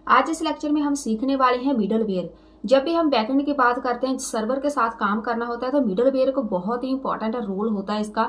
आज इस लेक्चर में हम सीखने वाले हैं मिडलवेयर। जब भी हम बैकएंड की बात करते हैं, सर्वर के साथ काम करना होता है, तो मिडलवेयर को बहुत ही इंपॉर्टेंट रोल होता है इसका।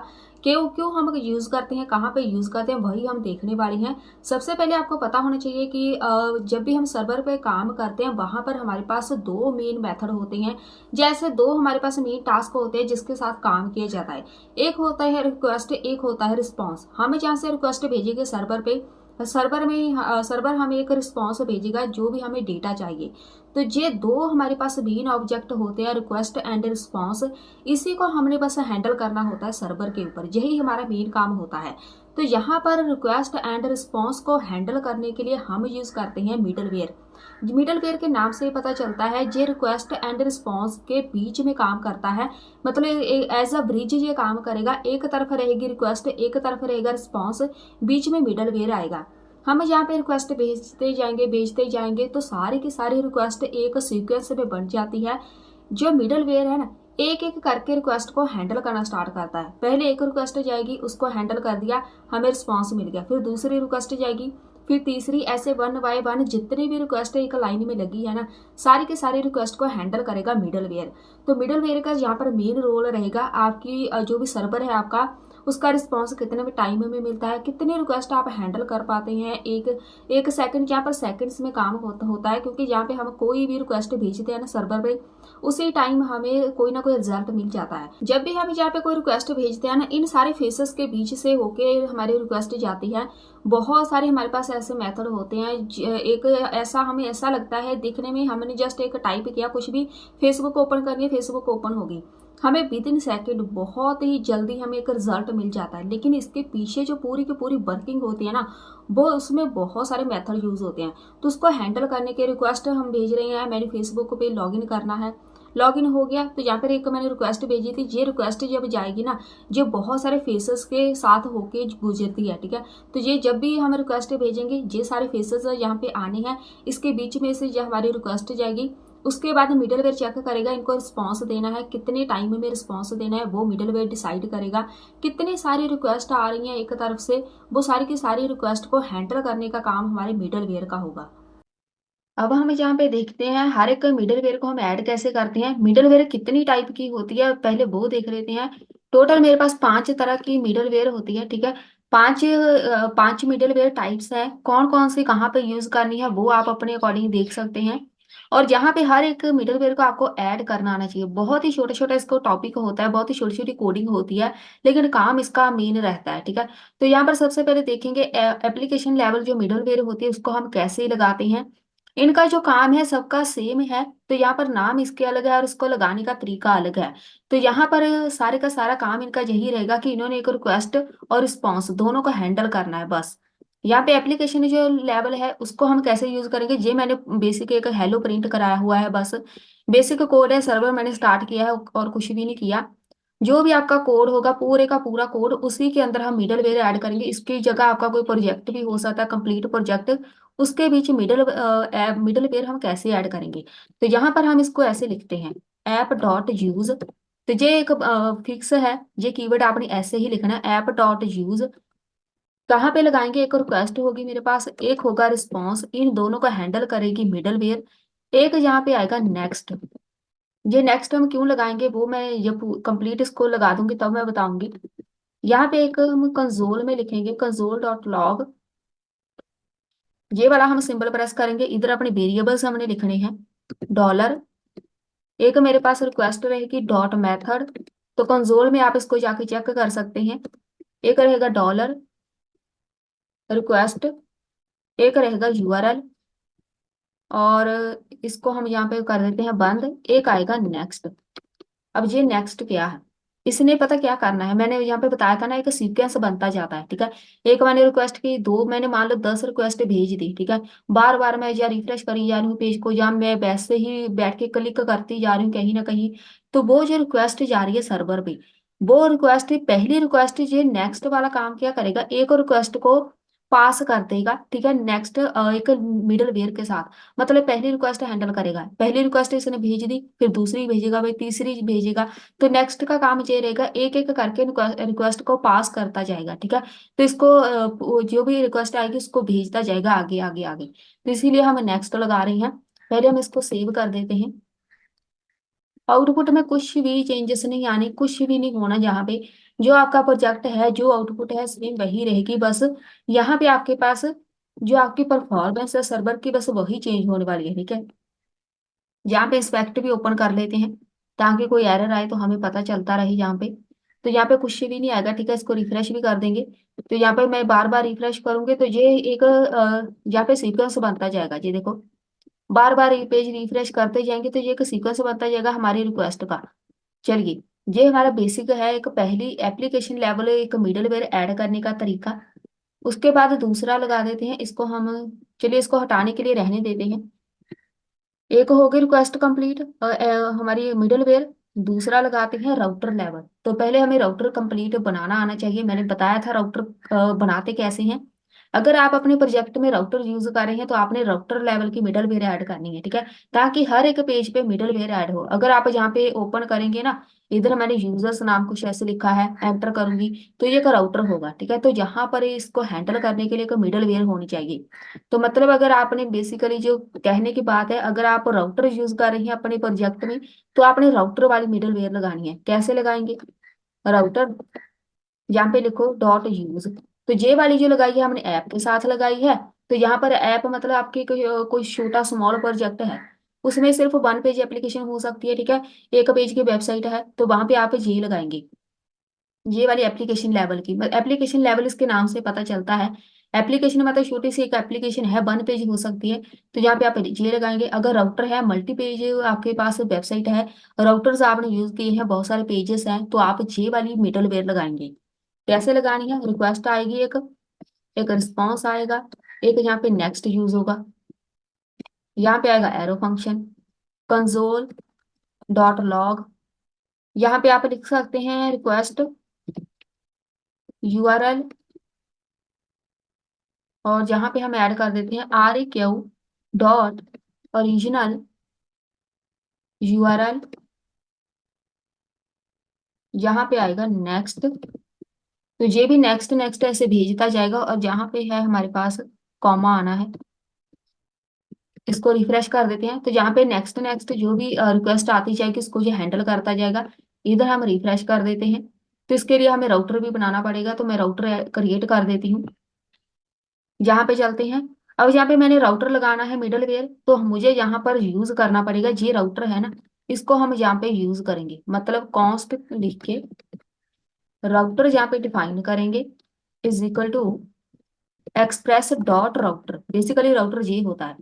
क्यों क्यों हम यूज करते हैं, कहाँ पे यूज करते हैं, वही हम देखने वाले हैं। सबसे पहले आपको पता होना चाहिए कि जब भी हम सर्वर पे काम करते हैं, वहां पर हमारे पास दो मेन मेथड होते हैं। जैसे दो हमारे पास मेन टास्क होते हैं जिसके साथ काम किया जाता है। एक होता है रिक्वेस्ट, एक होता है रिस्पॉन्स। हम जहाँ से रिक्वेस्ट भेजेंगे सर्वर पे, सर्वर हमें एक रिस्पॉन्स भेजेगा जो भी हमें डेटा चाहिए। तो ये दो हमारे पास मेन ऑब्जेक्ट होते हैं, रिक्वेस्ट एंड रिस्पॉन्स। इसी को हमने बस हैंडल करना होता है सर्वर के ऊपर, यही हमारा मेन काम होता है। तो यहाँ पर रिक्वेस्ट एंड रिस्पॉन्स को हैंडल करने के लिए हम यूज करते हैं मिडलवेयर। मिडलवेयर के नाम से पता चलता है ये रिक्वेस्ट एंड रिस्पॉन्स के बीच में काम करता है। मतलब एज अ ब्रिज ये काम करेगा। एक तरफ रहेगी रिक्वेस्ट, एक तरफ रहेगा रिस्पॉन्स, बीच में मिडलवेयर आएगा। हम यहाँ पे रिक्वेस्ट भेजते जाएंगे तो सारी की सारी रिक्वेस्ट एक सीक्वेंस में बन जाती है। जो मिडलवेयर है ना, एक एक करके रिक्वेस्ट को हैंडल करना स्टार्ट करता है। पहले एक रिक्वेस्ट जाएगी, उसको हैंडल कर दिया, हमें रिस्पॉन्स मिल गया। फिर दूसरी रिक्वेस्ट जाएगी, फिर तीसरी, ऐसे वन बाय वन जितनी भी रिक्वेस्ट एक लाइन में लगी है ना, सारी की सारी रिक्वेस्ट को हैंडल करेगा मिडलवेयर। तो मिडलवेयर का यहाँ पर मेन रोल रहेगा आपकी जो भी सर्वर है आपका, उसका रिस्पॉन्स कितने में टाइम में मिलता है, कितनी रिक्वेस्ट आप हैंडल कर पाते हैं। एक एक सेकंड, यहाँ पर सेकंड्स में काम होता है, क्योंकि यहाँ पे हम कोई भी रिक्वेस्ट भेजते हैं ना सर्वर पे, उसी टाइम हमें कोई ना कोई रिजल्ट मिल जाता है। जब भी हम यहाँ पे कोई रिक्वेस्ट भेजते हैं ना, इन सारे फेसेस के बीच से होके हमारी रिक्वेस्ट जाती है। बहुत सारे हमारे पास ऐसे मेथड होते हैं। एक ऐसा हमें ऐसा लगता है दिखने में, हमने जस्ट एक टाइप किया कुछ भी, फेसबुक ओपन करनी है, फेसबुक ओपन होगी, हमें विद इन सेकेंड बहुत ही जल्दी हमें एक रिजल्ट मिल जाता है। लेकिन इसके पीछे जो पूरी की पूरी वर्किंग होती है ना, वो उसमें बहुत सारे मेथड यूज होते हैं। तो उसको हैंडल करने के रिक्वेस्ट हम भेज रहे हैं, मैंने फेसबुक पे लॉगिन करना है, लॉगिन हो गया। तो यहाँ पर एक मैंने रिक्वेस्ट भेजी थी, ये रिक्वेस्ट जब जाएगी ना, जो बहुत सारे फेसेस के साथ होके गुजरती है, ठीक है। तो ये जब भी हम रिक्वेस्ट भेजेंगे, ये सारे फेसेस यहाँ पे आने हैं, इसके बीच में से जो हमारी रिक्वेस्ट जाएगी, उसके बाद मिडलवेयर चेक करेगा इनको रिस्पॉन्स देना है, कितने टाइम में रिस्पॉन्स देना है वो मिडलवेयर डिसाइड करेगा। कितनी सारी रिक्वेस्ट आ रही हैं एक तरफ से, वो सारी की सारी रिक्वेस्ट को हैंडल करने का काम हमारे मिडलवेयर का होगा। अब हम यहाँ पे देखते हैं हर एक मिडलवेयर को हम ऐड कैसे करते हैं। मिडलवेयर कितनी टाइप की होती है पहले वो देख लेते हैं। टोटल मेरे पास 5 तरह की मिडलवेयर होती है, ठीक है। पांच मिडलवेयर टाइप्स है। कौन कौन सी कहाँ पे यूज करनी है वो आप अपने अकॉर्डिंग देख सकते हैं। और यहाँ पे हर एक मिडलवेयर को आपको ऐड करना आना चाहिए। बहुत ही छोटे छोटे इसको टॉपिक होता है, बहुत ही छोटी छोटी कोडिंग होती है, लेकिन काम इसका मेन रहता है, ठीक है। तो यहाँ पर सबसे पहले देखेंगे एप्लीकेशन लेवल जो मिडलवेयर होती है उसको हम कैसे लगाते हैं। इनका जो काम है सबका सेम है, तो यहाँ पर नाम इसके अलग है और इसको लगाने का तरीका अलग है। तो यहाँ पर सारे का सारा काम इनका यही रहेगा कि इन्होंने एक रिक्वेस्ट और रिस्पॉन्स दोनों को हैंडल करना है बस। यहाँ पे एप्लीकेशन जो लेवल है उसको हम कैसे यूज करेंगे, ये मैंने बेसिक एक हेलो प्रिंट कराया हुआ है बस। बेसिक कोड है, सर्वर मैंने स्टार्ट किया है और कुछ भी नहीं किया। जो भी आपका कोड होगा पूरे का पूरा कोड उसी के अंदर हम मिडलवेयर ऐड करेंगे। इसकी जगह आपका कोई प्रोजेक्ट भी हो सकता है, कंप्लीट प्रोजेक्ट, उसके बीच मिडलवेयर हम कैसे ऐड करेंगे। तो यहाँ पर हम इसको ऐसे लिखते हैं, ऐप डॉट यूज। तो ये एक फिक्स है, ये कीवर्ड आपने ऐसे ही लिखना है, ऐप डॉट यूज। कहाँ पे लगाएंगे, एक रिक्वेस्ट होगी मेरे पास, एक होगा रिस्पॉन्स, इन दोनों को हैंडल करेगी मिडलवेयर। एक यहाँ पे आएगा नेक्स्ट। ये नेक्स्ट हम क्यों लगाएंगे वो मैं जब कंप्लीट इसको लगा दूंगी तब मैं बताऊंगी। यहाँ पे एक हम कंसोल में लिखेंगे, कंसोल डॉट लॉग। ये वाला हम सिंबल प्रेस करेंगे, इधर अपने वेरिएबल्स हमने लिखने हैं, डॉलर। एक मेरे पास रिक्वेस्ट रहेगी डॉट मेथड, तो कंसोल में आप इसको जाके चेक कर सकते हैं। एक रहेगा डॉलर रिक्वेस्ट, एक रहेगा यूआरएल, और इसको हम यहाँ पे कर देते हैं बंद। एक आएगा नेक्स्ट। अब ये नेक्स्ट क्या है, इसने पता क्या करना है, मैंने यहाँ पे बताया था ना एक सीक्वेंस बनता जाता है, ठीक है। एक मैंने रिक्वेस्ट की, दो मैंने मान लो 10 रिक्वेस्ट भेज दी, ठीक है। बार बार मैं या रिफ्रेश करी जा रही हूँ पेज को, या मैं वैसे ही बैठ के क्लिक करती जा रही हूँ कहीं ना कहीं, तो वो जो रिक्वेस्ट जा रही है सर्वर पे, वो रिक्वेस्ट, पहली रिक्वेस्ट ये नेक्स्ट वाला काम क्या करेगा, एक रिक्वेस्ट को पास कर देगा, ठीक है। नेक्स्ट एक मिडल वेयर के साथ, मतलब पहली रिक्वेस्ट हैंडल करेगा, पहली रिक्वेस्ट इसने भेज दी, फिर दूसरी भेजेगा, भाई तीसरी भेजेगा। तो नेक्स्ट का काम ये रहेगा, एक एक करके रिक्वेस्ट को पास करता जाएगा, ठीक है। तो इसको जो भी रिक्वेस्ट आएगी उसको भेजता जाएगा आगे आगे आगे। तो इसीलिए हम नेक्स्ट लगा रहे हैं। पहले हम इसको सेव कर देते हैं। आउटपुट में कुछ भी चेंजेस नहीं आने, कुछ भी नहीं होना, जहाँ पे जो आपका प्रोजेक्ट है, जो आउटपुट है सेम वही रहेगी, बस यहाँ पे आपके पास जो आपकी परफॉर्मेंस है सर्वर की, बस वही चेंज होने वाली है, ठीक है। यहाँ पे इंस्पेक्ट भी ओपन कर लेते हैं ताकि कोई एरर आए तो हमें पता चलता रहे यहाँ पे। तो यहाँ पे कुछ भी नहीं आएगा, ठीक है। इसको रिफ्रेश भी कर देंगे। तो यहाँ पे मैं बार बार रिफ्रेश करूंगी तो ये एक यहाँ पे सीक्वेंस बनता जाएगा, ये देखो। बार बार ये पेज रिफ्रेश करते जाएंगे तो ये एक सीक्वेंस बनता जाएगा हमारी रिक्वेस्ट का। चलिए, ये हमारा बेसिक है, एक पहली एप्लीकेशन लेवल एक मिडलवेयर ऐड करने का तरीका। उसके बाद दूसरा लगा देते हैं इसको हम। चलिए, इसको हटाने के लिए रहने देते हैं। एक हो गई रिक्वेस्ट कंप्लीट हमारी मिडलवेयर। दूसरा लगाते हैं राउटर लेवल। तो पहले हमें राउटर कंप्लीट बनाना आना चाहिए, मैंने बताया था राउटर बनाते कैसे हैं। अगर आप अपने प्रोजेक्ट में राउटर यूज कर रहे हैं तो आपने राउटर लेवल की मिडलवेयर ऐड करनी है, ठीक है। ताकि हर एक पेज पे मिडलवेयर ऐड हो। अगर आप यहाँ पे ओपन करेंगे ना, इधर मैंने यूजर्स नाम कुछ ऐसे लिखा है, एंटर करूंगी तो ये का राउटर होगा, ठीक है। तो यहाँ पर इसको हैंडल करने के लिए एक मिडलवेयर होनी चाहिए। तो मतलब अगर आपने बेसिकली जो कहने की बात है, अगर आप राउटर यूज कर रहे हैं अपने प्रोजेक्ट में तो आपने राउटर वाली मिडलवेयर लगानी है। कैसे लगाएंगे? राउटर, यहाँ पे लिखो डॉट यूज। तो ये वाली जो लगाई है हमने ऐप के साथ लगाई है। तो यहाँ पर ऐप मतलब आपकी कोई छोटा स्मॉल प्रोजेक्ट है, उसमें सिर्फ वन पेज एप्लीकेशन हो सकती है, ठीक है। एक पेज की वेबसाइट है तो वहां पे आप ये लगाएंगे, ये वाली एप्लीकेशन लेवल की। एप्लीकेशन लेवल इसके नाम से पता चलता है। एप्लीकेशन मतलब छोटी सी एक एप्लीकेशन है, वन पेज हो सकती है। तो यहाँ पे आप ये लगाएंगे। अगर राउटर है, मल्टी पेज आपके पास वेबसाइट है, राउटर्स आपने यूज किए हैं, बहुत सारे पेजेस हैं, तो आप ये वाली मिडल वेयर लगाएंगे। कैसे लगानी है? रिक्वेस्ट आएगी एक, एक रिस्पॉन्स आएगा, एक यहाँ पे नेक्स्ट यूज होगा, यहाँ पे आएगा arrow function, console dot log. यहाँ पे आप लिख सकते हैं रिक्वेस्ट यूआरएल, और जहाँ पे हम ऐड कर देते हैं REQ डॉट ओरिजिनल यूआरएल। यहाँ पे आएगा नेक्स्ट। तो ये भी नेक्स्ट नेक्स्ट ऐसे भेजता जाएगा, और जहाँ पे है हमारे पास कॉमा आना है, इसको रिफ्रेश कर देते हैं। तो यहाँ पे नेक्स्ट नेक्स्ट जो भी रिक्वेस्ट आती जाएगी इसको ये हैंडल करता जाएगा। इधर हम रिफ्रेश कर देते हैं। तो इसके लिए हमें राउटर भी बनाना पड़ेगा, तो मैं राउटर क्रिएट कर देती हूँ। यहाँ पे चलते हैं। अब यहाँ पे मैंने राउटर लगाना है मिडल वेयर, तो मुझे यहाँ पर यूज करना पड़ेगा, ये राउटर है ना, इसको हम यहाँ पे यूज करेंगे। मतलब कॉन्स्ट लिख के राउटर यहाँ पे डिफाइन करेंगे, is equal to express dot router. Basically router ये होता है,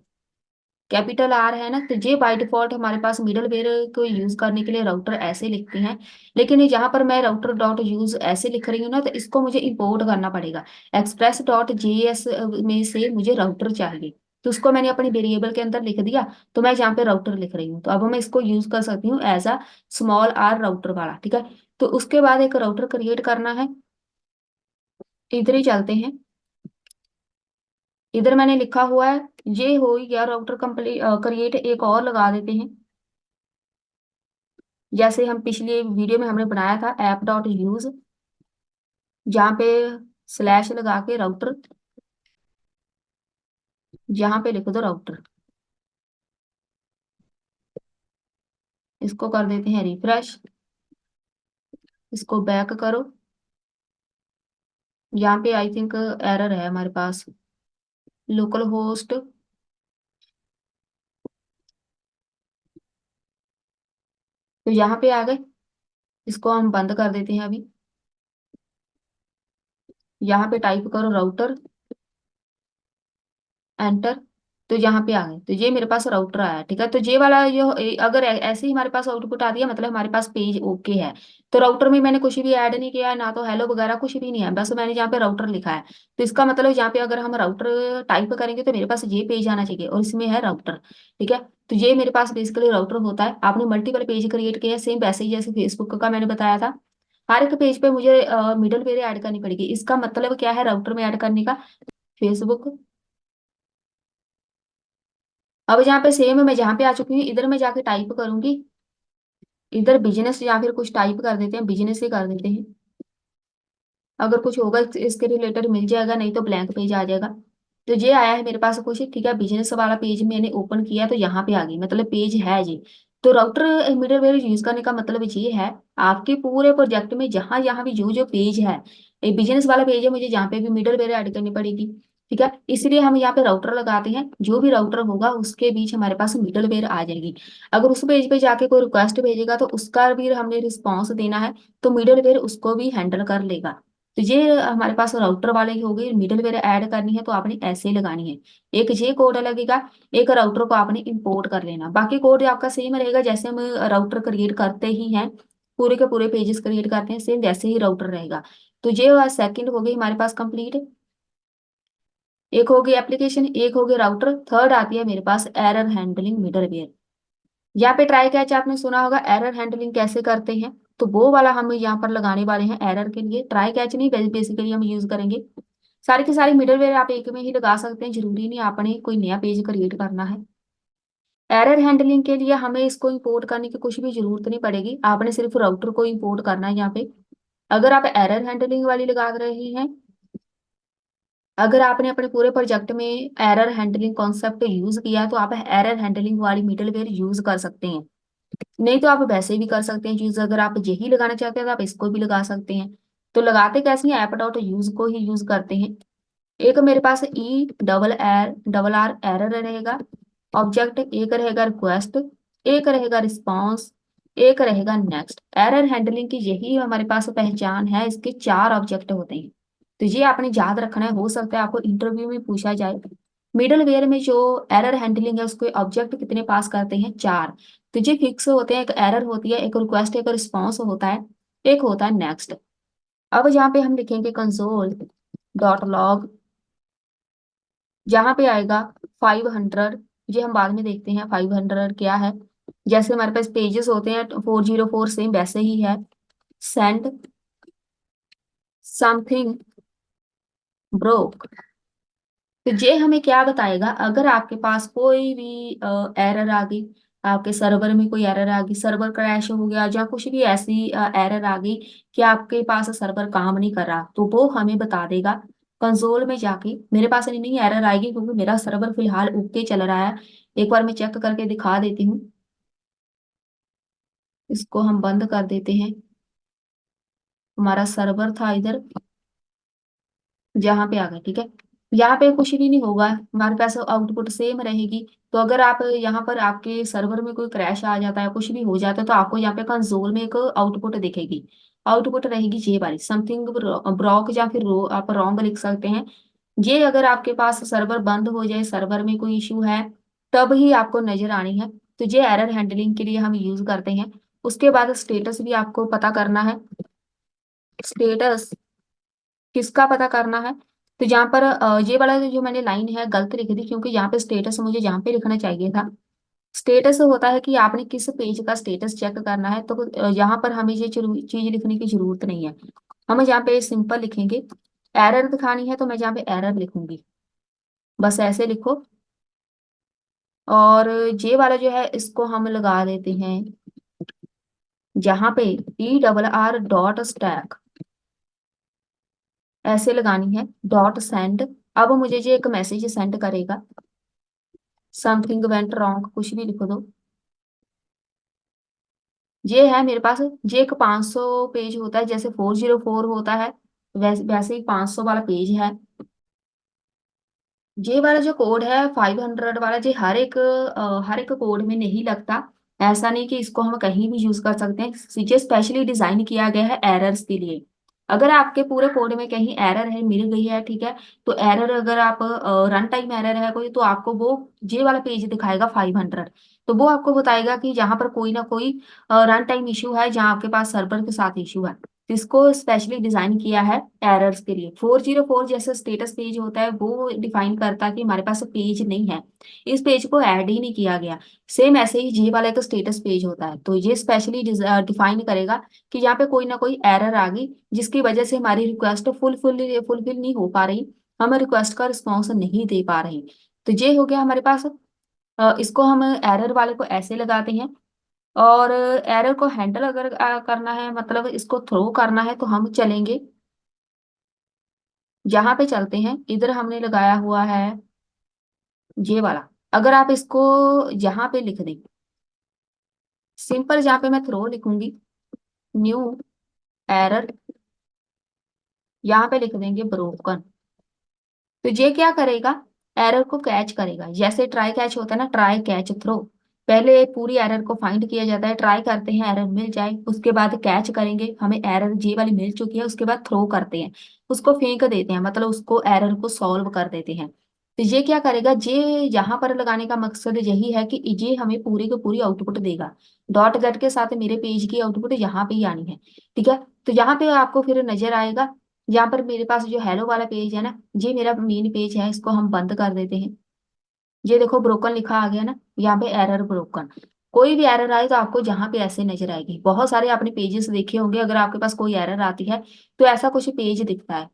कैपिटल R है ना, तो ये बाय डिफॉल्ट हमारे पास मिडल वेयर को यूज करने के लिए राउटर ऐसे लिखते हैं। लेकिन यहाँ पर मैं राउटर डॉट यूज ऐसे लिख रही हूँ ना, तो इसको मुझे इंपोर्ट करना पड़ेगा। एक्सप्रेस डॉट JS में से मुझे राउटर चाहिए, तो उसको मैंने अपनी वेरिएबल के अंदर लिख दिया। तो मैं यहाँ पे राउटर लिख रही हूँ, तो अब मैं इसको यूज कर सकती हूँ as a small R router वाला, ठीक है। तो उसके बाद एक राउटर क्रिएट करना है। इधर ही चलते हैं। इधर मैंने लिखा हुआ है, ये हो गया राउटर कंप्लीट क्रिएट। एक और लगा देते हैं, जैसे हम पिछले वीडियो में हमने बनाया था ऐप डॉट यूज, जहाँ पे स्लैश लगा के राउटर, यहाँ पे लिख दो राउटर। इसको कर देते हैं रिफ्रेश, इसको बैक करो। यहाँ पे आई थिंक एरर है हमारे पास, लोकल होस्ट। तो यहाँ पे आ गए, इसको हम बंद कर देते हैं अभी। यहाँ पे टाइप करो राउटर, एंटर। तो यहाँ पे आ गए, तो ये मेरे पास राउटर आया, ठीक है। तो ये वाला जो अगर ऐसे ही हमारे पास आउटपुट आ दिया, मतलब हमारे पास पेज ओके है। तो राउटर में मैंने कुछ भी ऐड नहीं किया है, ना तो हेलो वगैरह कुछ भी नहीं है, बस मैंने यहाँ पे राउटर लिखा है। तो इसका मतलब यहाँ पे अगर हम राउटर टाइप करेंगे तो मेरे पास ये पेज आना चाहिए, और इसमें है राउटर, ठीक है। तो ये मेरे पास बेसिकली राउटर होता है। आपने मल्टीपल पेज क्रिएट किया है, सेम वैसे ही जैसे फेसबुक का मैंने बताया था। हर एक पेज पे मुझे मिडल वेयर ऐड करनी पड़ेगी। इसका मतलब क्या है राउटर में ऐड करने का? फेसबुक। अब यहाँ पे सेम मैं जहाँ पे आ चुकी हूँ इधर मैं जाके टाइप करूंगी, इधर बिजनेस या फिर कुछ टाइप कर देते हैं, बिजनेस ही कर देते हैं। अगर कुछ होगा इसके रिलेटेड मिल जाएगा, नहीं तो ब्लैंक पेज आ जाएगा। तो ये आया है मेरे पास कुछ, ठीक है, बिजनेस वाला पेज मैंने ओपन किया तो यहाँ पे आ गई, मतलब पेज है जी। तो राउटर मिडलवेयर यूज करने का मतलब ये है, आपके पूरे प्रोजेक्ट में जहां जहां भी जो जो पेज है, एक बिजनेस वाला पेज है, मुझे जहाँ पे भी मिडलवेयर ऐड करनी पड़ेगी। ठीक है, इसलिए हम यहाँ पे राउटर लगाते हैं, जो भी राउटर होगा उसके बीच हमारे पास मिडलवेयर आ जाएगी। अगर उस पेज पे जाके कोई रिक्वेस्ट भेजेगा तो उसका भी हमने रिस्पॉन्स देना है, तो मिडलवेयर उसको भी हैंडल कर लेगा। तो ये हमारे पास राउटर वाले की हो गई, मिडलवेयर ऐड करनी है तो आपने ऐसे ही लगानी है। एक ये कोड लगेगा, एक राउटर को आपने इंपोर्ट कर लेना, बाकी कोड आपका सेम रहेगा, जैसे हम राउटर क्रिएट करते ही हैं, पूरे के पूरे पेजेस क्रिएट करते हैं सेम वैसे ही राउटर रहेगा। तो ये सेकंड हो गई हमारे पास कंप्लीट। एक हो गई एप्लीकेशन, एक हो गई राउटर, थर्ड आती है मेरे पास एरर हैंडलिंग मिडलवेयर। यहाँ पे ट्राई कैच आपने सुना होगा, एरर हैंडलिंग कैसे करते हैं, तो वो वाला हम यहाँ पर लगाने वाले हैं एरर के लिए। ट्राई कैच नहीं, बेसिकली हम यूज करेंगे। सारी की सारी मिडलवेयर आप एक में ही लगा सकते हैं, जरूरी नहीं आपने कोई नया पेज क्रिएट करना है। एरर हैंडलिंग के लिए हमें इसको इंपोर्ट करने की कुछ भी जरूरत नहीं पड़ेगी, आपने सिर्फ राउटर को इंपोर्ट करना है यहाँ पे। अगर आप एरर हैंडलिंग वाली लगा रहे हैं, अगर आपने अपने पूरे प्रोजेक्ट में एरर हैंडलिंग कॉन्सेप्ट यूज किया तो आप एरर हैंडलिंग वाली मिडलवेयर यूज कर सकते हैं। नहीं तो आप वैसे भी कर सकते हैं चीज, अगर आप यही लगाना चाहते हैं तो आप इसको भी लगा सकते हैं। तो लगाते कैसे हैं, ऐप डॉट यूज को ही यूज करते हैं। एक मेरे पास डबल आर एरर रहेगा ऑब्जेक्ट, एक रहेगा रिक्वेस्ट, एक रहेगा रिस्पॉन्स, एक रहेगा नेक्स्ट। एरर हैंडलिंग की यही हमारे पास पहचान है, इसके चार ऑब्जेक्ट होते हैं। तो ये आपने याद रखना है, हो सकता है आपको इंटरव्यू में पूछा जाए मिडलवेयर में जो एरर हैंडलिंग है उसको ऑब्जेक्ट कितने पास करते हैं, चार। तो ये फिक्स होते हैं, एक एरर होती है, एक रिक्वेस्ट, एक रिस्पॉन्स होता है, एक होता है नेक्स्ट। अब यहाँ पे हम लिखेंगे कंसोल डॉट लॉग, जहाँ पे आएगा 500, ये हम बाद में देखते हैं 500 क्या है। जैसे हमारे पास पेजेस होते हैं 404 सेम वैसे ही है। Send something broke. तो ये हमें क्या बताएगा, अगर आपके पास कोई भी एरर आ गई, आपके सर्वर में कोई एरर आ गई, सर्वर क्रैश हो गया या कुछ भी ऐसी एरर आ गई कि आपके पास सर्वर काम नहीं कर रहा, तो वो हमें बता देगा कंसोल में जाके। मेरे पास नहीं एरर आएगी क्योंकि मेरा सर्वर फिलहाल ओके चल रहा है। एक बार मैं चेक करके दिखा देती हूँ, इसको हम बंद कर देते हैं। हमारा सर्वर था इधर, जहाँ पे आ गए, ठीक है। यहाँ पे कुछ भी नहीं होगा, हमारे पास आउटपुट सेम रहेगी। तो अगर आप यहाँ पर आपके सर्वर में कोई क्रैश आ जाता है, कुछ भी हो जाता है, तो आपको यहाँ पे कंसोल में एक आउटपुट दिखेगी। आउटपुट रहेगी ये वाली समथिंग ब्रोक, या फिर आप रॉन्ग लिख सकते हैं। ये अगर आपके पास सर्वर बंद हो जाए, सर्वर में कोई इशू है, तब ही आपको नजर आनी है। तो ये एरर हैंडलिंग के लिए हम यूज करते हैं। उसके बाद स्टेटस भी आपको पता करना है। स्टेटस किसका पता करना है, तो यहाँ पर ये वाला जो मैंने लाइन है गलत लिख दी, क्योंकि यहाँ पे स्टेटस मुझे यहाँ पे लिखना चाहिए था। स्टेटस होता है कि आपने किस पेज का स्टेटस चेक करना है, तो यहाँ पर हमें ये चीज लिखने की जरूरत नहीं है। हम यहाँ पे सिंपल लिखेंगे, एरर दिखानी है तो मैं यहाँ पे एरर लिखूंगी, बस ऐसे लिखो। और ये वाला जो है इसको हम लगा देते हैं जहाँ पे ERR डॉट स्टैक, ऐसे लगानी है डॉट सेंड। अब मुझे ये एक मैसेज सेंड करेगा, समथिंग वेंट रॉन्ग, कुछ भी लिखो दो। ये है मेरे पास, ये एक 500 पेज होता है, जैसे 404 होता है वैसे वैसे ही 500 वाला पेज है। ये वाला जो कोड है 500 वाला, ये हर एक कोड में नहीं लगता। ऐसा नहीं कि इसको हम कहीं भी यूज कर सकते हैं, ये स्पेशली डिजाइन किया गया है एरर्स के लिए। अगर आपके पूरे कोड में कहीं एरर है, मिल गई है, ठीक है, तो एरर अगर आप रन टाइम एरर है कोई, तो आपको वो ये वाला पेज दिखाएगा 500। तो वो आपको बताएगा कि जहां पर कोई ना कोई रन टाइम इशू है, जहां आपके पास सर्वर के साथ इशू है। तो इसको स्पेशली डिजाइन किया है एरर्स के लिए। 404 जैसे स्टेटस पेज होता है वो डिफाइन करता है कि हमारे पास पेज नहीं है, इस पेज को ऐड ही नहीं किया गया। सेम ऐसे ही जी वाला एक स्टेटस पेज होता है, तो ये स्पेशली डिफाइन करेगा कि यहाँ पे कोई ना कोई एरर आ गई जिसकी वजह से हमारी रिक्वेस्ट फुलफिल फुलफिल नहीं हो पा रही, हम रिक्वेस्ट का रिस्पॉन्स नहीं दे पा रहे हैं। तो ये हो गया हमारे पास। इसको हम एरर वाले को ऐसे लगाते हैं। और एरर को हैंडल अगर करना है, मतलब इसको थ्रो करना है, तो हम चलेंगे, यहाँ पे चलते हैं, इधर हमने लगाया हुआ है ये वाला। अगर आप इसको यहाँ पे लिख दें, सिंपल, जहाँ पे मैं थ्रो लिखूंगी, न्यू एरर, यहाँ पे लिख देंगे ब्रोकन। तो ये क्या करेगा, एरर को कैच करेगा। जैसे ट्राई कैच होता है ना, ट्राई कैच थ्रो, पहले पूरी एरर को फाइंड किया जाता है, ट्राई करते हैं एरर मिल जाए, उसके बाद कैच करेंगे, हमें एरर जे वाली मिल चुकी है, उसके बाद थ्रो करते हैं, उसको फेंक देते हैं, मतलब उसको एरर को सॉल्व कर देते हैं। तो ये क्या करेगा, ये यहाँ पर लगाने का मकसद यही है कि ये हमें पूरी की पूरी आउटपुट देगा। डॉट गेट के साथ मेरे पेज की आउटपुट यहाँ पे ही आनी है, ठीक है। तो यहाँ पे आपको फिर नजर आएगा, यहाँ पर मेरे पास जो हेलो वाला पेज है ना, ये मेरा मेन पेज है, इसको हम बंद कर देते हैं। ये देखो ब्रोकन लिखा आ गया ना, यहाँ पे एरर ब्रोकन। कोई भी एरर आए तो आपको जहाँ पे ऐसे नजर आएगी। बहुत सारे आपने पेजेस देखे होंगे, अगर आपके पास कोई एरर आती है तो ऐसा कुछ पेज दिखता है,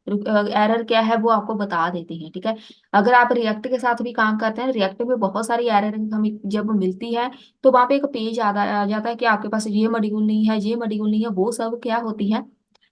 एरर क्या है वो आपको बता देते हैं, ठीक है। अगर आप रिएक्ट के साथ भी काम करते हैं, रिएक्ट में बहुत सारी एरर हमें जब मिलती है, तो वहां पे एक पेज आ जाता है कि आपके पास ये मॉड्यूल नहीं है, ये मॉड्यूल नहीं है, वो सब क्या होती है,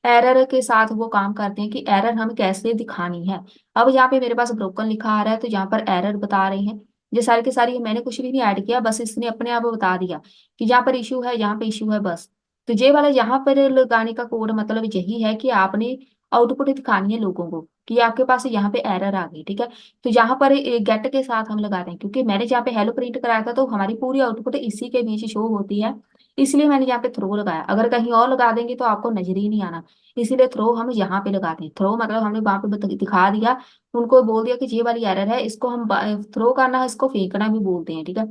एरर के साथ वो काम करते हैं कि एरर हमें कैसे दिखानी है। अब यहाँ पे मेरे पास ब्रोकन लिखा आ रहा है, तो यहाँ पर एरर बता रहे हैं। ये सारी की सारी मैंने कुछ भी नहीं ऐड किया, बस इसने अपने आप बता दिया कि यहाँ पर इशू है, यहाँ पे इशू है, बस। तो ये वाला यहाँ पर लगाने का कोड मतलब यही है कि आपने आउटपुट दिखानी है लोगों को कि आपके पास यहाँ पे एरर आ गई, ठीक है। तो यहाँ पर गेट के साथ हम लगाते हैं, क्योंकि मैंने जहाँ पे हेलो प्रिंट कराया था तो हमारी पूरी आउटपुट इसी के बीच शो होती है, इसलिए मैंने यहाँ पे थ्रो लगाया। अगर कहीं और लगा देंगे तो आपको नजर ही नहीं आना, इसीलिए थ्रो हम यहाँ पे लगाते हैं। थ्रो मतलब हमने वहां पे दिखा दिया, उनको बोल दिया कि ये वाली एरर है, इसको हम थ्रो करना है, इसको फेंकना भी बोलते हैं, ठीक है।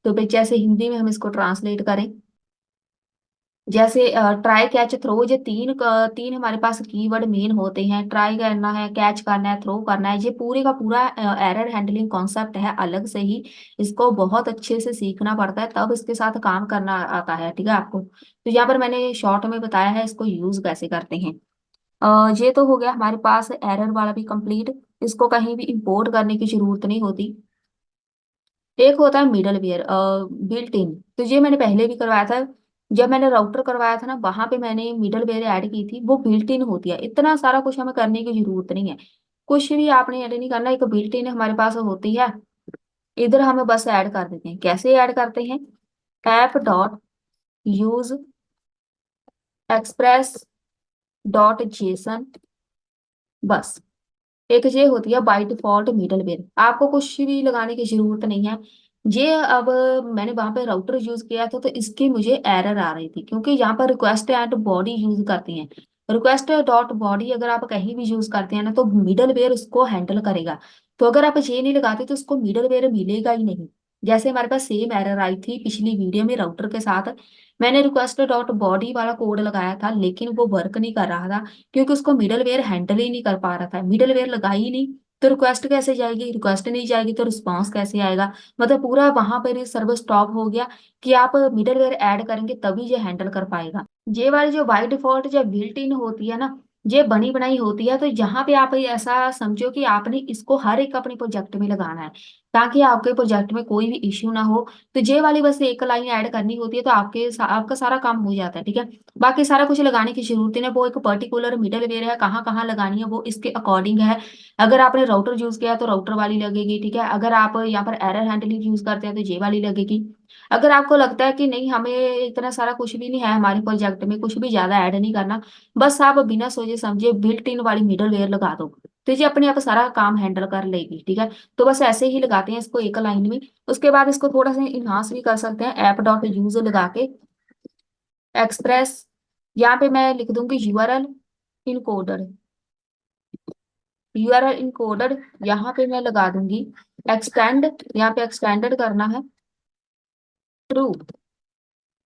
तो फिर जैसे हिंदी में हम इसको ट्रांसलेट करें, जैसे ट्राई कैच थ्रो, ये तीन हमारे पास कीवर्ड मेन होते हैं। ट्राई करना है, कैच करना है, थ्रो करना है, ये पूरे का पूरा एरर हैंडलिंग कॉन्सेप्ट है अलग से ही। इसको बहुत अच्छे से सीखना पड़ता है, तब इसके साथ काम करना आता है, ठीक है आपको। तो यहाँ पर मैंने शॉर्ट में बताया है इसको यूज कैसे करते हैं। ये तो हो गया हमारे पास एरर वाला भी कंप्लीट। इसको कहीं भी इंपोर्ट करने की जरूरत नहीं होती। एक होता है मिडल वेयर बिल्ट इन, तो ये मैंने पहले भी करवाया था। जब मैंने राउटर करवाया था ना, वहां पे मैंने मिडल वेयर ऐड की थी, वो बिल्ट इन होती है। इतना सारा कुछ हमें करने की जरूरत नहीं है, कुछ भी आपने ऐड नहीं करना, एक बिल्ट इन हमारे पास होती है। इधर हमें बस ऐड कर देते हैं। कैसे ऐड करते हैं, app dot use express dot JSON, बस। एक ये होती है बाय डिफॉल्ट मिडलवेयर, आपको कुछ भी लगाने की जरूरत नहीं है। ये अब मैंने वहां पे राउटर यूज किया था, तो इसकी मुझे एरर आ रही थी, क्योंकि यहाँ पर रिक्वेस्ट एंड बॉडी यूज करते हैं। रिक्वेस्ट डॉट बॉडी अगर आप कहीं भी यूज करते हैं ना, तो मिडलवेयर उसको हैंडल करेगा। तो अगर आप ये नहीं लगाते तो उसको मिडलवेयर मिलेगा ही नहीं। जैसे हमारे पास सेम एरर आई थी पिछली वीडियो में राउटर के साथ, मैंने रिक्वेस्ट डॉट बॉडी वाला कोड लगाया था, लेकिन वो वर्क नहीं कर रहा था, क्योंकि उसको मिडलवेयर हैंडल ही नहीं कर पा रहा था। मिडलवेयर लगा ही नहीं, तो रिक्वेस्ट कैसे जाएगी, रिक्वेस्ट नहीं जाएगी तो रिस्पांस कैसे आएगा। मतलब पूरा वहां पर सर्वर स्टॉप हो गया कि आप मिडलवेयर ऐड करेंगे तभी ये हैंडल कर पाएगा। ये वाली जो बाय डिफॉल्ट जो बिल्ट इन होती है ना, ये बनी बनाई होती है। तो यहाँ पे आप ऐसा समझो कि आपने इसको हर एक अपने प्रोजेक्ट में लगाना है, ताकि आपके प्रोजेक्ट में कोई भी इश्यू ना हो। तो ये वाली बस एक लाइन ऐड करनी होती है, तो आपका सारा काम हो जाता है, ठीक है। बाकी सारा कुछ लगाने की जरूरत नहीं है, वो एक पर्टिकुलर मिडल वेयर है, कहाँ कहाँ लगानी है वो इसके अकॉर्डिंग है। अगर आपने राउटर यूज किया तो राउटर वाली लगेगी, ठीक है। अगर आप यहाँ पर एरर हैंडलिंग यूज करते हैं तो ये वाली लगेगी। अगर आपको लगता है कि नहीं, हमें इतना सारा कुछ भी नहीं है, हमारे प्रोजेक्ट में कुछ भी ज्यादा ऐड नहीं करना, बस आप बिना सोचे समझे बिल्ट इन वाली मिडल वेयर लगा दो, तो ये अपने आप सारा काम हैंडल कर लेगी, ठीक है। तो बस ऐसे ही लगाते हैं इसको एक लाइन में। उसके बाद इसको थोड़ा सा इन्हांस भी कर सकते हैं, ऐप डॉट यूज लगा के एक्सप्रेस, यहाँ पे मैं लिख दूंगी यूआरएल इनकोडर, यूआरएल इनकोडर, यहाँ पे मैं लगा दूंगी एक्सटेंड, यहाँ पे एक्सटेंडेड करना है ट्रू।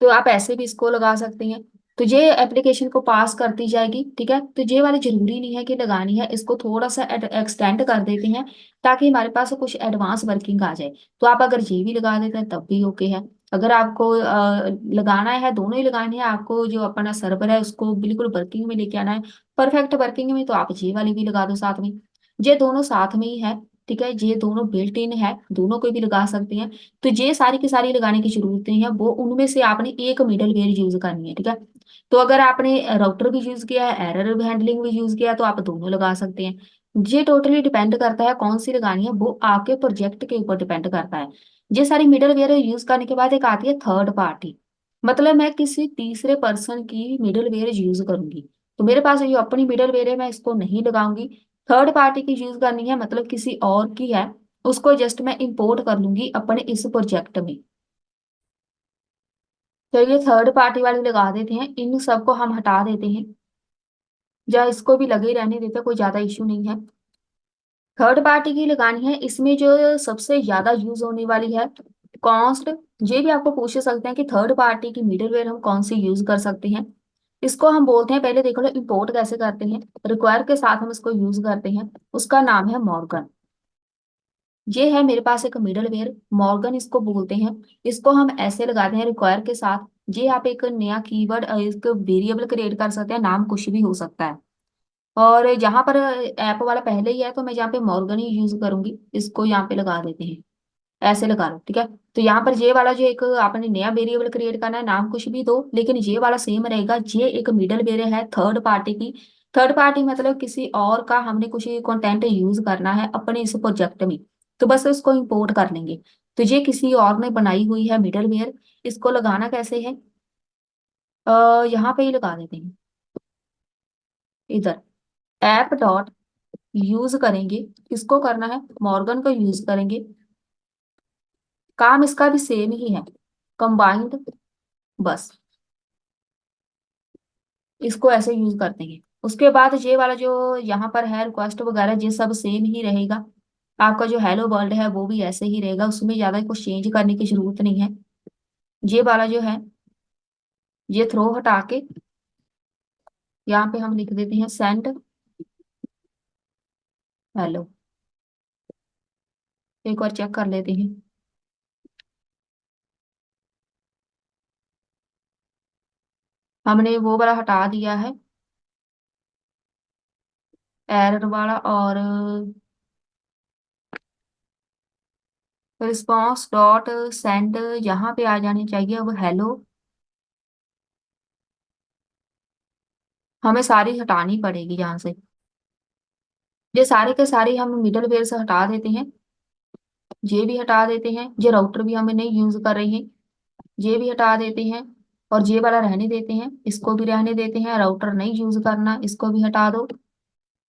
तो आप ऐसे भी इसको लगा सकते हैं। तो ये एप्लीकेशन को पास करती जाएगी, ठीक है। तो ये वाली जरूरी नहीं है कि लगानी है, इसको थोड़ा सा एक्सटेंड कर देते हैं, ताकि हमारे पास कुछ एडवांस वर्किंग आ जाए। तो आप अगर ये भी लगा देते हैं तब भी ओके है। अगर आपको लगाना है, दोनों ही लगाने हैं, आपको जो अपना सर्वर है उसको बिल्कुल वर्किंग में लेके आना है, परफेक्ट वर्किंग में, तो आप ये वाली भी लगा दो साथ में। ये दोनों साथ में ही है, ठीक है, ये दोनों बिल्ट इन है, दोनों कोई भी लगा सकते हैं। तो ये सारी की सारी लगाने की जरूरत नहीं है, वो उनमें से आपने एक मिडल वेयर यूज करनी है, ठीक है। तो अगर आपने राउटर भी यूज किया है, एरर हैंडलिंग भी यूज किया है, तो आप दोनों लगा सकते हैं। ये टोटली डिपेंड करता है कौन सी लगानी है, वो आपके प्रोजेक्ट के ऊपर डिपेंड करता है। ये सारी मिडल वेयर यूज करने के बाद एक आती है थर्ड पार्टी, मतलब मैं किसी तीसरे पर्सन की मिडल वेयर यूज करूंगी। तो मेरे पास जो अपनी मिडल वेयर है मैं इसको नहीं लगाऊंगी, थर्ड पार्टी की यूज करनी है, मतलब किसी और की है, उसको जस्ट मैं इंपोर्ट कर लूंगी अपने इस प्रोजेक्ट में। तो ये थर्ड पार्टी वाली लगा देते हैं, इन सबको हम हटा देते हैं, या इसको भी लगे ही रहने देते हैं, कोई ज्यादा इश्यू नहीं है। थर्ड पार्टी की लगानी है, इसमें जो सबसे ज्यादा यूज होने वाली है कॉस्ट। ये भी आपको पूछ सकते हैं कि थर्ड पार्टी की मिडलवेयर हम कौन सी यूज कर सकते हैं। इसको हम बोलते हैं, पहले देख लो इंपोर्ट कैसे करते हैं, रिक्वायर के साथ हम इसको यूज करते हैं, उसका नाम है मॉर्गन। ये है मेरे पास एक मिडल वेयर, मॉर्गन इसको बोलते हैं। इसको हम ऐसे लगाते हैं रिक्वायर के साथ। ये आप एक नया कीवर्ड, एक वेरिएबल क्रिएट कर सकते हैं, नाम कुछ भी हो सकता है। और यहाँ पर ऐप वाला पहले ही है, तो मैं यहाँ पे मॉर्गन ही यूज करूंगी, इसको यहाँ पे लगा देते हैं, ऐसे लगा लो, ठीक है। तो यहाँ पर ये वाला जो एक आपने नया वेरिएबल क्रिएट करना है, नाम कुछ भी दो, लेकिन ये वाला सेम रहेगा। ये एक मिडल वेयर है थर्ड पार्टी की। थर्ड पार्टी मतलब किसी और का हमने कुछ कंटेंट यूज करना है अपने इस प्रोजेक्ट में, तो बस इसको इंपोर्ट कर लेंगे। तो ये किसी और ने बनाई हुई है मिडल वेयर। इसको लगाना कैसे है, यहाँ पे ही लगा देते हैं, इधर ऐप डॉट यूज करेंगे, किसको करना है, मॉर्गन को यूज करेंगे। काम इसका भी सेम ही है, कंबाइंड, बस इसको ऐसे यूज करते हैं। उसके बाद ये वाला जो यहाँ पर है रिक्वेस्ट वगैरह, ये सब सेम ही रहेगा। आपका जो हेलो वर्ल्ड है वो भी ऐसे ही रहेगा, उसमें ज्यादा कुछ चेंज करने की जरूरत नहीं है। ये वाला जो है, ये थ्रो हटा के यहाँ पे हम लिख देते हैं सेंड हेलो। एक बार चेक कर लेते हैं। हमने वो वाला हटा दिया है, एरर वाला, और रिस्पॉन्स डॉट सेंड यहाँ पे आ जानी चाहिए अब हेलो। हमें सारी हटानी पड़ेगी यहाँ से, ये सारे के सारे हम मिडल वेयर से हटा देते हैं। ये भी हटा देते हैं, ये राउटर भी हमें नहीं यूज कर रही है, ये भी हटा देते हैं। और ये वाला रहने देते हैं, इसको भी रहने देते हैं, राउटर नहीं यूज करना, इसको भी हटा दो।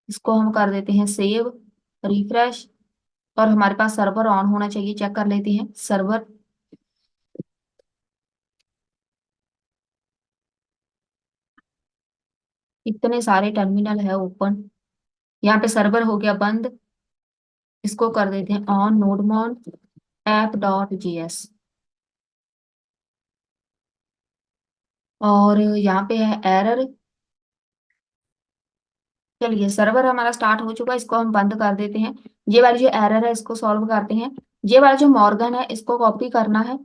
इसको हम कर देते हैं सेव, रिफ्रेश, और हमारे पास सर्वर ऑन होना चाहिए, चेक कर लेते हैं सर्वर। इतने सारे टर्मिनल है ओपन, यहाँ पे सर्वर हो गया बंद। इसको कर देते हैं ऑन नोडमॉन ऐप डॉट जीएस, और यहाँ पे है एरर। चलिए सर्वर हमारा स्टार्ट हो चुका है, इसको हम बंद कर देते हैं। ये वाली जो एरर है इसको सॉल्व करते हैं। ये वाला जो मॉर्गन है इसको कॉपी करना है,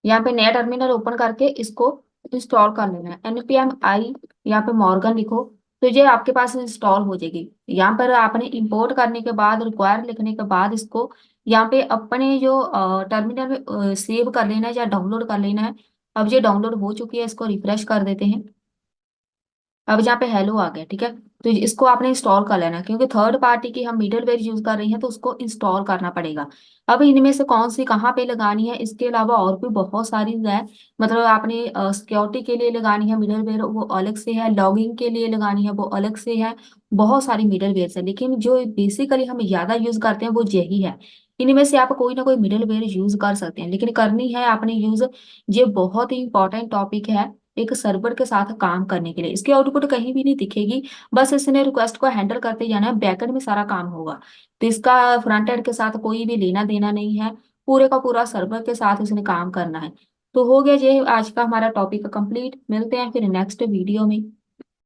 यहाँ पे नया टर्मिनल ओपन करके इसको इंस्टॉल कर लेना है, npm i यहाँ पे मॉर्गन लिखो, तो ये आपके पास इंस्टॉल हो जाएगी। यहाँ पर आपने इंपोर्ट करने के बाद, रिक्वायर लिखने के बाद, इसको यहाँ पे अपने जो टर्मिनल में सेव कर लेना है या डाउनलोड कर लेना है। अब ये डाउनलोड हो चुकी है, इसको रिफ्रेश कर देते हैं। अब यहाँ पे हेलो आ गया, ठीक है। तो इसको आपने इंस्टॉल कर लेना है, क्योंकि थर्ड पार्टी की हम मिडलवेयर यूज कर रही हैं, तो उसको इंस्टॉल करना पड़ेगा। अब इनमें से कौन सी कहाँ पे लगानी है, इसके अलावा और भी बहुत सारी है। मतलब आपने सिक्योरिटी के लिए लगानी है मिडलवेयर, वो अलग से है, लॉगिंग के लिए लगानी है वो अलग से है। बहुत सारी मिडलवेयर है, लेकिन जो बेसिकली हम ज्यादा यूज करते हैं वो यही है। इनमें से आप कोई ना कोई मिडलवेयर यूज कर सकते हैं, लेकिन करनी है आपने यूज। ये बहुत ही इंपॉर्टेंट टॉपिक है एक सर्वर के साथ काम करने के लिए। इसकी आउटपुट कहीं भी नहीं दिखेगी, बस इसने रिक्वेस्ट को हैंडल करते जाना है, बैकएंड में सारा काम होगा। तो इसका फ्रंट एंड के साथ कोई भी लेना देना नहीं है, पूरे का पूरा सर्वर के साथ इसने काम करना है। तो हो गया ये आज का हमारा टॉपिक कंप्लीट, मिलते हैं फिर नेक्स्ट वीडियो में।